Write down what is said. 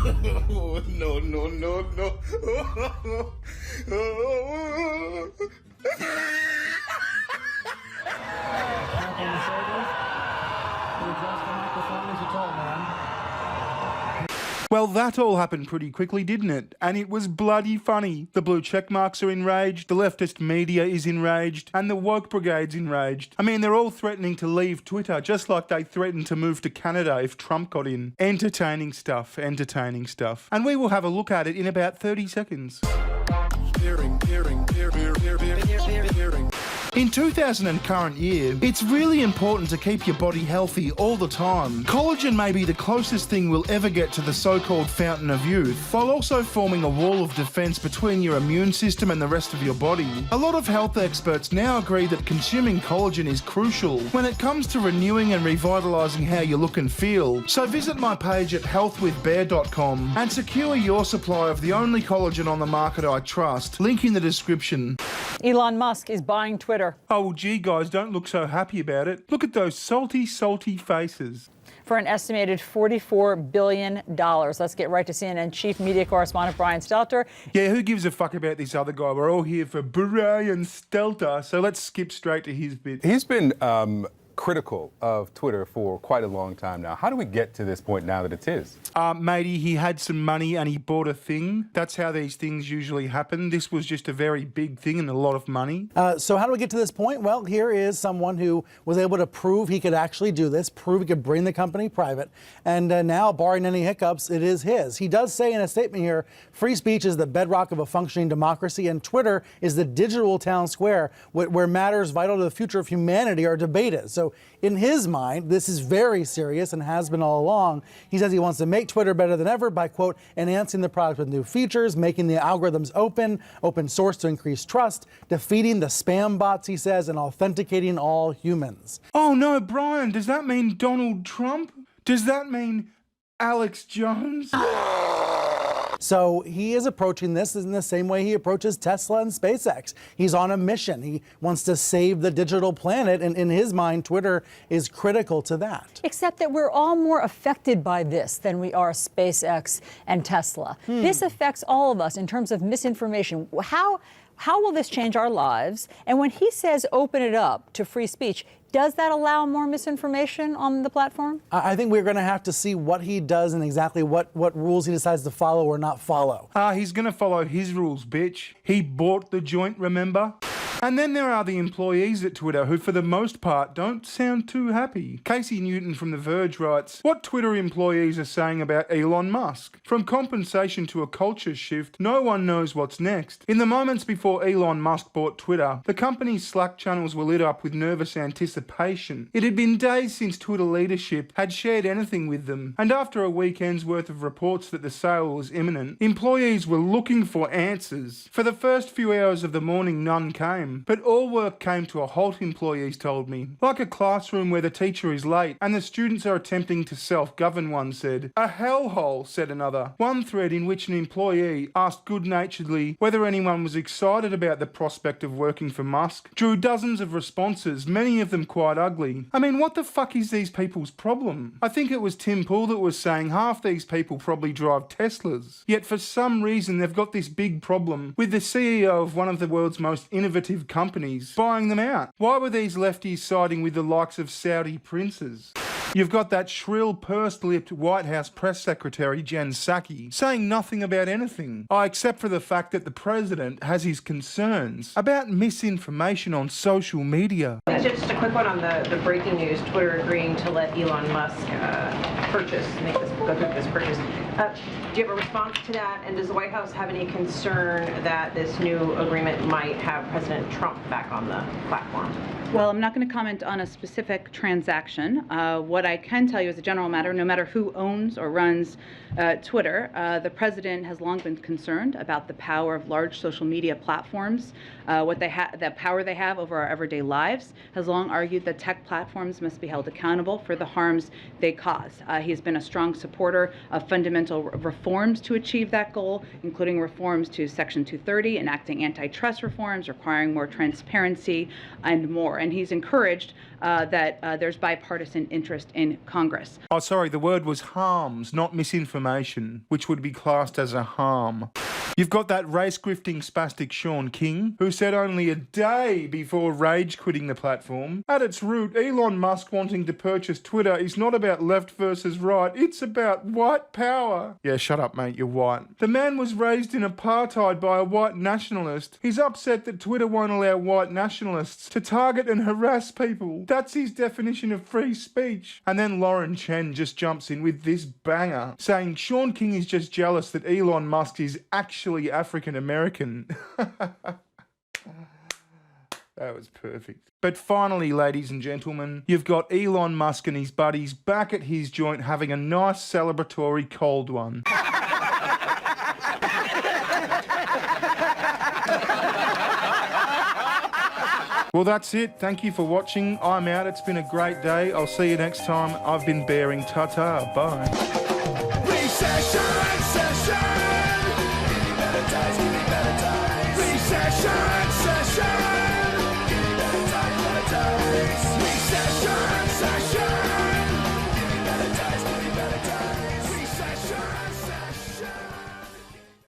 No, no, no, no. Well, that all happened pretty quickly, didn't it? And it was bloody funny. The blue check marks are enraged, the leftist media is enraged, and the woke brigade's enraged. I mean, they're all threatening to leave Twitter, just like they threatened to move to Canada if Trump got in. Entertaining stuff, entertaining stuff. And we will have a look at it in about 30 seconds. In 2000 and current year, it's really important to keep your body healthy all the time. Collagen may be the closest thing we'll ever get to the so-called fountain of youth, while also forming a wall of defense between your immune system and the rest of your body. A lot of health experts now agree that consuming collagen is crucial when it comes to renewing and revitalizing how you look and feel. So visit my page at healthwithbear.com and secure your supply of the only collagen on the market I trust. Link in the description. Elon Musk is buying Twitter. Oh, well, gee, guys, don't look so happy about it. Look at those salty, salty faces. For an estimated $44 billion. Let's get right to CNN chief media correspondent Brian Stelter. Yeah, who gives a fuck about this other guy? We're all here for Brian Stelter, so let's skip straight to his bit. He's been critical of Twitter for quite a long time now. How do we get to this point now that it's his? Matey, he had some money and he bought a thing. That's how these things usually happen. This was just a very big thing and a lot of money. So how do we get to this point? Well, here is someone who was able to prove he could actually do this, prove he could bring the company private, and now, barring any hiccups, it is his. He does say in a statement here, free speech is the bedrock of a functioning democracy, and Twitter is the digital town square where matters vital to the future of humanity are debated. So in his mind, this is very serious and has been all along. He says he wants to make Twitter better than ever by, quote, enhancing the product with new features, making the algorithms open source to increase trust, defeating the spam bots, he says, and authenticating all humans. Oh no, Brian, does that mean Donald Trump? Does that mean Alex Jones? So he is approaching this in the same way he approaches Tesla and SpaceX. He's on a mission. He wants to save the digital planet, and in his mind, Twitter is critical to that. Except that we're all more affected by this than we are SpaceX and Tesla. This affects all of us in terms of misinformation. How will this change our lives? And when he says open it up to free speech, does that allow more misinformation on the platform? I think we're going to have to see what he does and exactly what rules he decides to follow or not follow. He's going to follow his rules, bitch. He bought the joint, remember? And then there are the employees at Twitter who, for the most part, don't sound too happy. Casey Newton from The Verge writes, what Twitter employees are saying about Elon Musk. From compensation to a culture shift, no one knows what's next. In the moments before Elon Musk bought Twitter, the company's Slack channels were lit up with nervous anticipation. It had been days since Twitter leadership had shared anything with them, and after a weekend's worth of reports that the sale was imminent, employees were looking for answers. For the first few hours of the morning, none came. But all work came to a halt, employees told me. Like a classroom where the teacher is late and the students are attempting to self-govern, one said. A hellhole, said another. One thread in which an employee asked good-naturedly whether anyone was excited about the prospect of working for Musk drew dozens of responses, many of them quite ugly. I mean, what the fuck is these people's problem? I think it was Tim Pool that was saying half these people probably drive Teslas. Yet for some reason they've got this big problem with the CEO of one of the world's most innovative companies buying them out. Why were these lefties siding with the likes of Saudi princes? You've got that shrill, pursed-lipped White House press secretary, Jen Psaki, saying nothing about anything, except for the fact that the president has his concerns about misinformation on social media. Just a quick one on the breaking news, Twitter agreeing to let Elon Musk go through this purchase. Do you have a response to that? And does the White House have any concern that this new agreement might have President Trump back on the platform? Well, I'm not going to comment on a specific transaction. What I can tell you as a general matter, no matter who owns or runs Twitter, the president has long been concerned about the power of large social media platforms, the power they have over our everyday lives, has long argued that tech platforms must be held accountable for the harms they cause. He's been a strong supporter of fundamental reforms to achieve that goal, including reforms to Section 230, enacting antitrust reforms, requiring more transparency, and more. And he's encouraged that there's bipartisan interest in Congress. Oh, sorry, the word was harms, not misinformation, which would be classed as a harm. You've got that race-grifting spastic Sean King, who said only a day before rage quitting the platform, at its root, Elon Musk wanting to purchase Twitter is not about left versus right, it's about white power. Yeah, shut up, mate, you're white. The man was raised in apartheid by a white nationalist. He's upset that Twitter won't allow white nationalists to target and harass people. That's his definition of free speech. And then Lauren Chen just jumps in with this banger, saying Sean King is just jealous that Elon Musk is actually African American. That was perfect. But finally, ladies and gentlemen, you've got Elon Musk and his buddies back at his joint having a nice celebratory cold one. Well, that's it. Thank you for watching. I'm out. It's been a great day. I'll see you next time. I've been Bearing. Ta-ta. Bye.